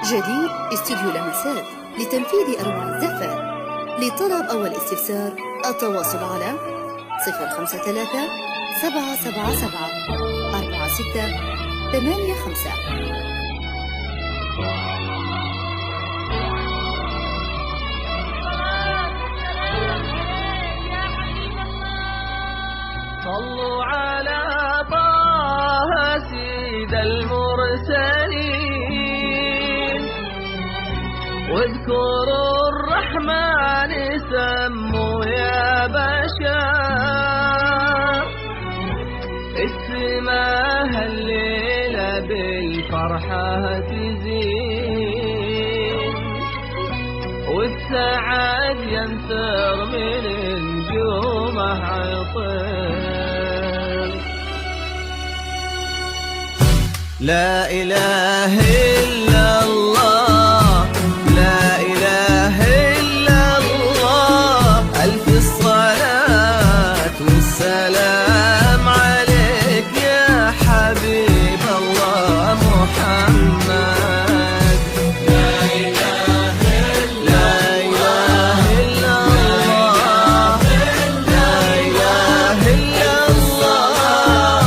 جديد استوديو لمسات لتنفيذ أروع الزفات. لطلب أو الاستفسار التواصل على 053 777 4685. صلوا على طه سيد المرسلين واذكروا الرحمن سموا يا بشر. السماء الليلة بالفرحة تزين والسعد ينثر من نجومه عطر. لا إله إلا الله، لا إله إلا الله، ألف الصلاة والسلام عليك يا حبيب الله محمد. لا إله إلا الله، لا إله إلا الله،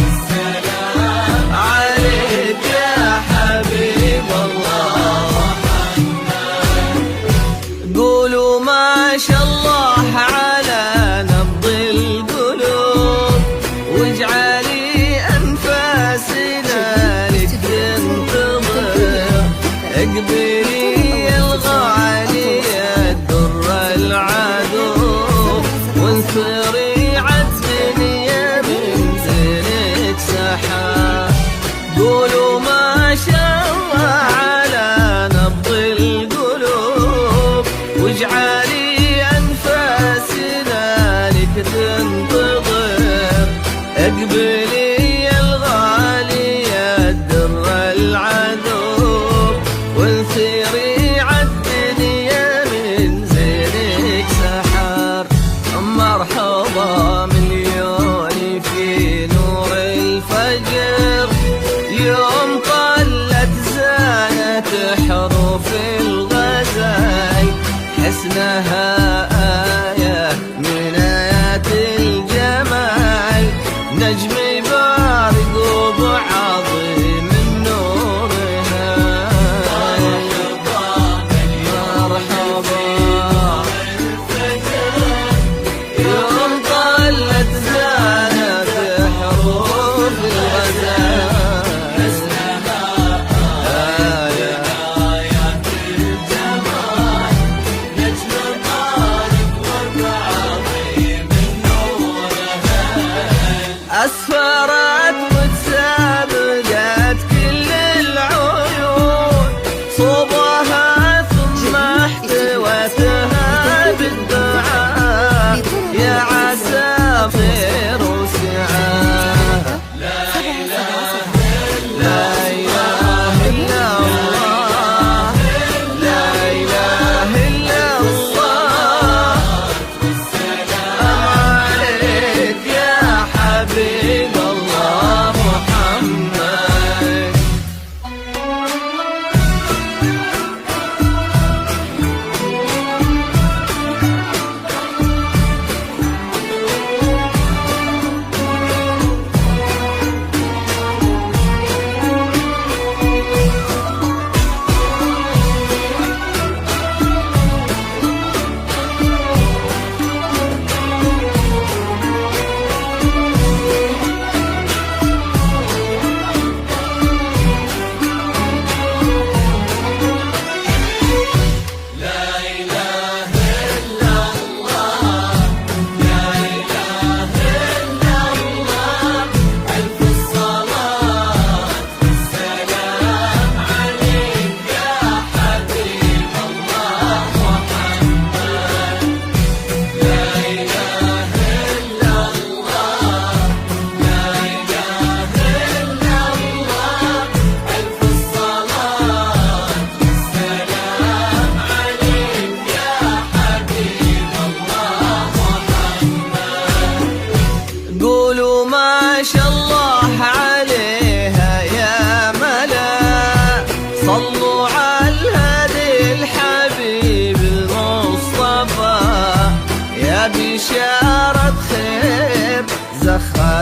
السلام عليك يا حبيب الله محمد. قولوا ما شاء الله على نبض القلوب واجعلي أنفاسنا لك تنتظر. اقبلي الغالية الدر العذوب وانثري عالدنيا من زينك سحاب. قولوا ما شاء الله على نبض القلوب واجعلي أنفاسنا لك تنتظر. اقبلي الغالية الدر العذوب وانثري عالدنيا من زينك سحر. مرحبا مليون في نور الفجر يوم طلت زانت حروف الغزال. حسنها آية من آيات الجمال، نجم بارق وبعظيم نورها. مرحبا يوم طلت زانت حروف الغزال.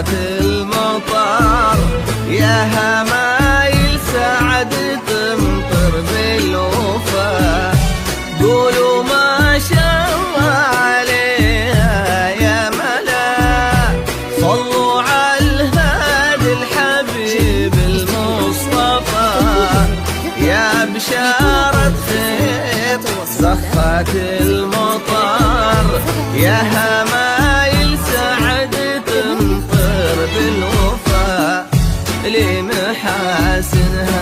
صخات المطر يا همايل سعد تمطر بالوفا قولوا ما شاء الله عليها يا ملا صلوا على الهادي الحبيب المصطفى يا بشارة خير صخات المطر يا همايل سعد تمطر بالوفا لمحاسنها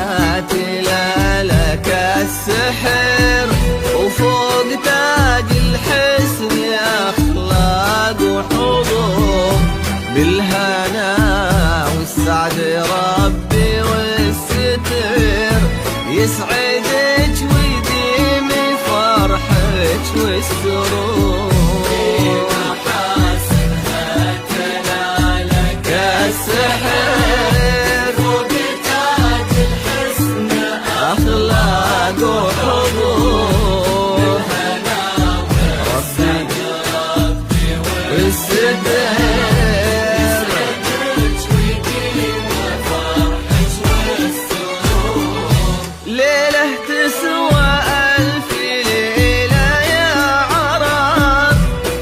تلالك السحر وفوق تاج الحسن أخلاق وحضور بالهنا والسعد ربي والستر يسعدك ويديم فرحك والسرور محاسنها تنالك السحر فوق تاج الحسن أخلاق وحضور بالهنا ربي والستر ليلة تسوى ألف ليلة يا عرب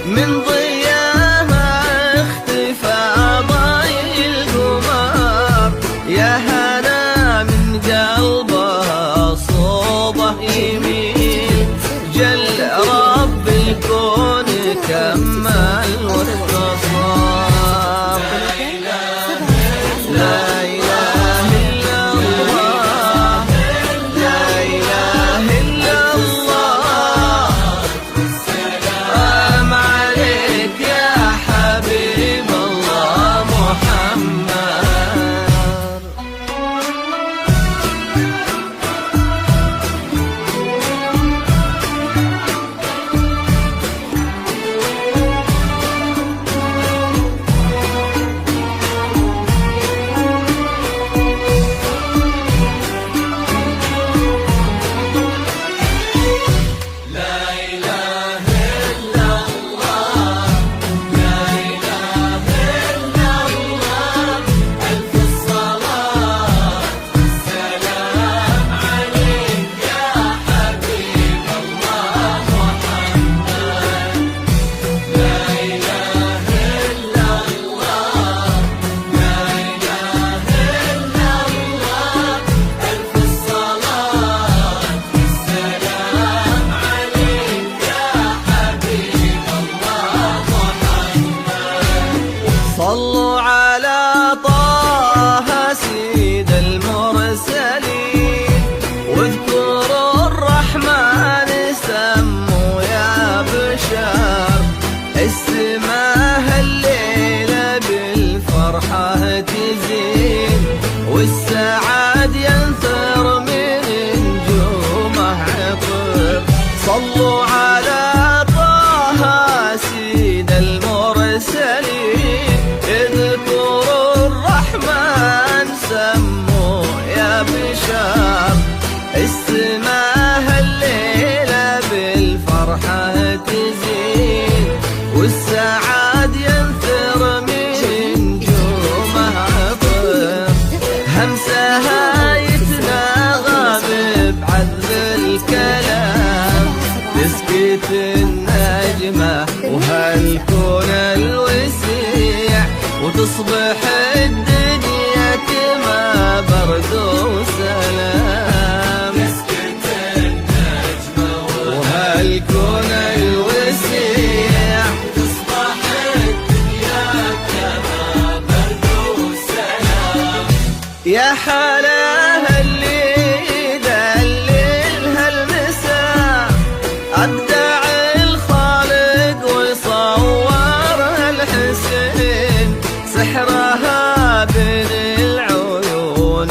من ضياها اختفى ضي القمر يا هنا من قلبها صوبه يمين جل رب الكون كمل واختصر لا إله إلا الله لا إله إلا الله سلام عليك يا حبيب الله محمد صلوا على طه سيد المرسلين واذكروا الرحمن سموا يا بشر السماء الليلة بالفرحة تزين والسعاد ينثر من نجومه عطر صلوا على طه سيد المرسلين اذكروا الرحمن سموا يا بشر السماء الليلة بالفرحة تزين والسعاد ينثر من نجومه عطر همسها يتناغم بعذب الكلام تسكت النجمة وهالكون الوسيع وتصبح الدنيا كما برد وسلام تسكت النجمة وهالكون الوسيع وتصبح الدنيا كما برد وسلام يا حلاها اللي يدللها المساء أبدع الخالق وصورها الحسين سحرها بين العيون